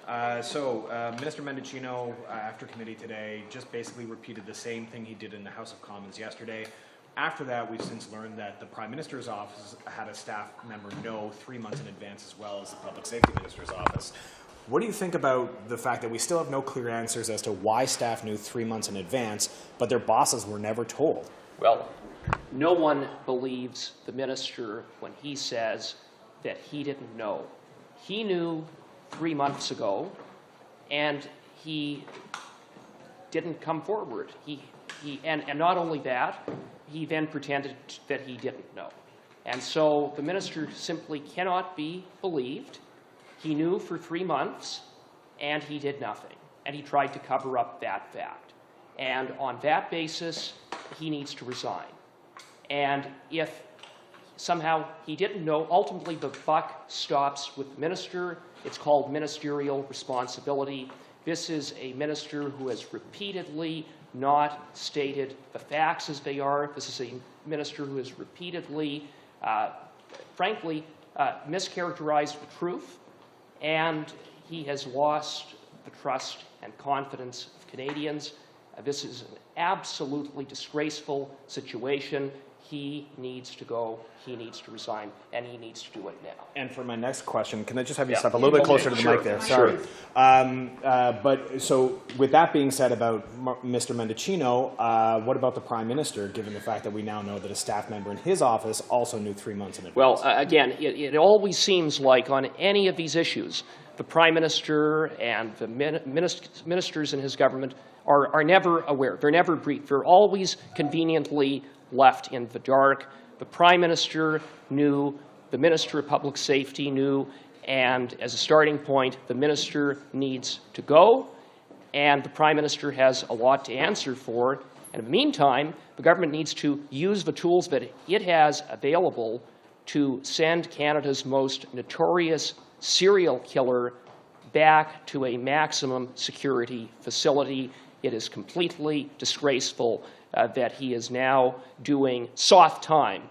Minister Mendicino, after committee today, just basically repeated the same thing he did in the House of Commons yesterday. After that, we've since learned that the Prime Minister's office had a staff member know 3 months in advance, as well as the Public Safety Minister's office. What do you think about the fact that we still have no clear answers as to why staff knew 3 months in advance, but their bosses were never told? Well, no one believes the minister when he says that he didn't know. He knew 3 months ago, and he didn't come forward. And not only that, he then pretended that he didn't know. And so the minister simply cannot be believed. He knew for 3 months, and he did nothing. And he tried to cover up that fact. And on that basis, he needs to resign. And if somehow he didn't know, ultimately the buck stops with the minister. It's called ministerial responsibility. This is a minister who has repeatedly not stated the facts as they are. This is a minister who has repeatedly, frankly, mischaracterized the truth, and he has lost the trust and confidence of Canadians. This is an absolutely disgraceful situation. He needs to go, he needs to resign, and he needs to do it now. And for my next question, can I just have you step a little bit closer to the mic there? Sorry. But so with that being said about Mr. Mendicino, what about the Prime Minister, given the fact that we now know that a staff member in his office also knew 3 months in advance? Well, again, it always seems like on any of these issues, the Prime Minister and the ministers in his government are never aware. They're never briefed. They're always conveniently left in the dark. The Prime Minister knew, the Minister of Public Safety knew, and as a starting point, the Minister needs to go, and the Prime Minister has a lot to answer for. And in the meantime, the government needs to use the tools that it has available to send Canada's most notorious serial killer back to a maximum security facility. It is completely disgraceful that he is now doing soft time,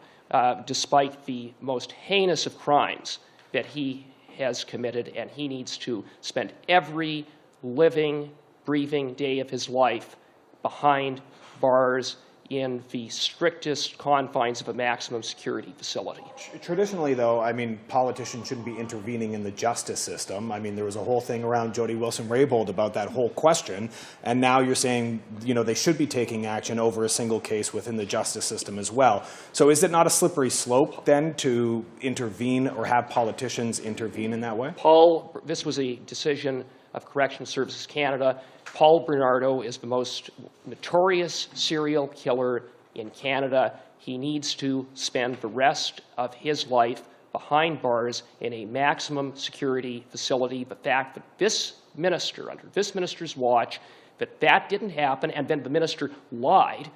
despite the most heinous of crimes that he has committed, and he needs to spend every living, breathing day of his life behind bars in the strictest confines of a maximum security facility. Traditionally, though, I mean, politicians shouldn't be intervening in the justice system. I mean, there was a whole thing around Jody Wilson-Raybould about that whole question, and now you're saying, you know, they should be taking action over a single case within the justice system as well. So is it not a slippery slope, then, to intervene or have politicians intervene in that way? Paul, this was a decision of Correctional Services Canada. Paul Bernardo is the most notorious serial killer in Canada. He needs to spend the rest of his life behind bars in a maximum security facility. The fact that this minister, under this minister's watch, that didn't happen, and then the minister lied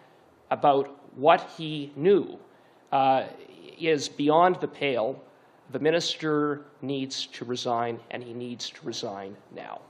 about what he knew, is beyond the pale. The minister needs to resign, and he needs to resign now.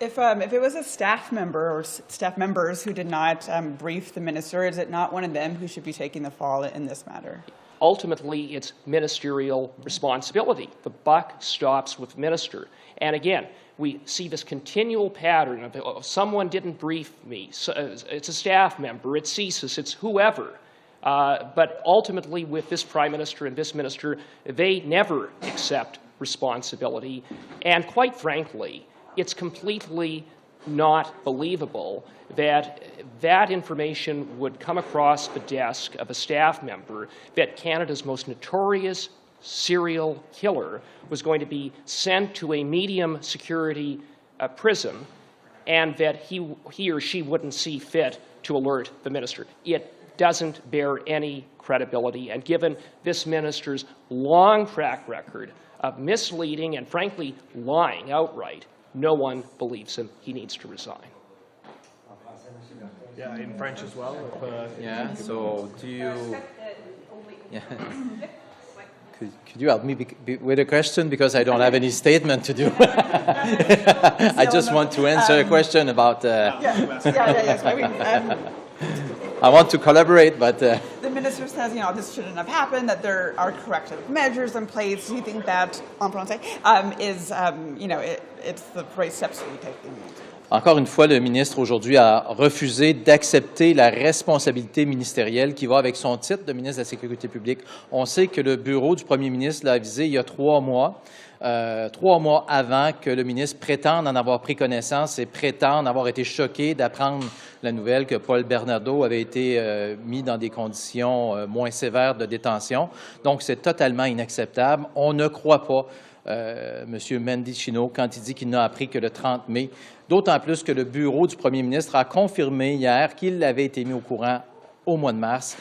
If it was a staff member or staff members who did not brief the minister, is it not one of them who should be taking the fall in this matter? Ultimately, it's ministerial responsibility. The buck stops with the minister. And again, we see this continual pattern of someone didn't brief me. So it's a staff member, it's CSIS, it's whoever. But ultimately, with this Prime Minister and this minister, they never accept responsibility. And quite frankly, it's completely not believable that that information would come across the desk of a staff member, that Canada's most notorious serial killer was going to be sent to a medium security prison, and that he or she wouldn't see fit to alert the minister. It doesn't bear any credibility, and given this minister's long track record of misleading and frankly lying outright, no one believes him. He needs to resign. Yeah, in French as well. Yeah, so do you... Yeah. Could you help me with a question? Because I don't have any statement to do. I just want to answer a question about... Yes. I mean, I want to collaborate, but... the minister says, this shouldn't have happened, that there are corrective measures in place. Do you think that, en français, it's the right steps to be taken? Encore une fois, le ministre aujourd'hui a refusé d'accepter la responsabilité ministérielle qui va avec son titre de ministre de la Sécurité publique. On sait que le bureau du premier ministre l'a avisé il y a 3 mois. 3 mois avant que le ministre prétende en avoir pris connaissance et prétende avoir été choqué d'apprendre la nouvelle que Paul Bernardo avait été mis dans des conditions moins sévères de détention. Donc, c'est totalement inacceptable. On ne croit pas M. Mendicino quand il dit qu'il n'a appris que le 30 mai, d'autant plus que le bureau du premier ministre a confirmé hier qu'il avait été mis au courant au mois de mars,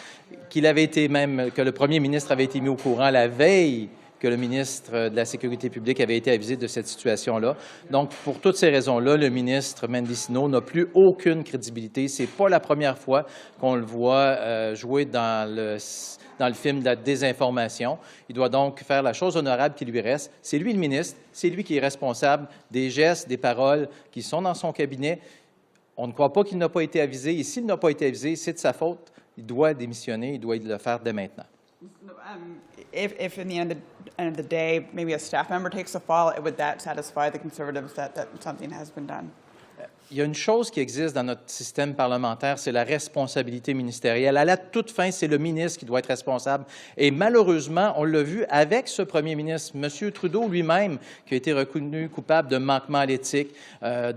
que le premier ministre avait été mis au courant la veille que le ministre de la Sécurité publique avait été avisé de cette situation-là. Donc, pour toutes ces raisons-là, le ministre Mendicino n'a plus aucune crédibilité. Ce n'est pas la première fois qu'on le voit jouer dans le film de la désinformation. Il doit donc faire la chose honorable qui lui reste. C'est lui le ministre, c'est lui qui est responsable des gestes, des paroles qui sont dans son cabinet. On ne croit pas qu'il n'a pas été avisé. Et s'il n'a pas été avisé, c'est de sa faute. Il doit démissionner, il doit le faire dès maintenant. If in the end of the day, maybe a staff member takes the fall, would that satisfy the Conservatives that something has been done? Il y a une chose qui existe dans notre système parlementaire, c'est la responsabilité ministérielle. À la toute fin, c'est le ministre qui doit être responsable. Et malheureusement, on l'a vu avec ce premier ministre, M. Trudeau lui-même, qui a été reconnu coupable de manquement à l'éthique,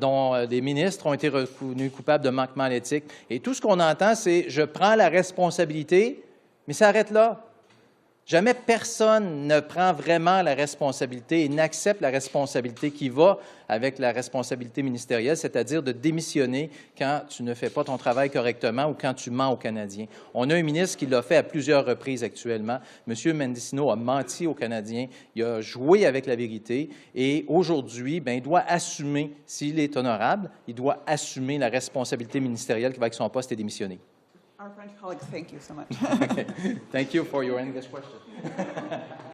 dont des ministres ont été reconnus coupables de manquement à l'éthique. Et tout ce qu'on entend, c'est « je prends la responsabilité », mais ça arrête là. Jamais personne ne prend vraiment la responsabilité et n'accepte la responsabilité qui va avec la responsabilité ministérielle, c'est-à-dire de démissionner quand tu ne fais pas ton travail correctement ou quand tu mens aux Canadiens. On a un ministre qui l'a fait à plusieurs reprises actuellement. M. Mendicino a menti aux Canadiens, il a joué avec la vérité et aujourd'hui, il doit assumer, s'il est honorable, il doit assumer la responsabilité ministérielle qui va avec son poste et démissionner. Our French colleagues, thank you so much. Thank you for your English question.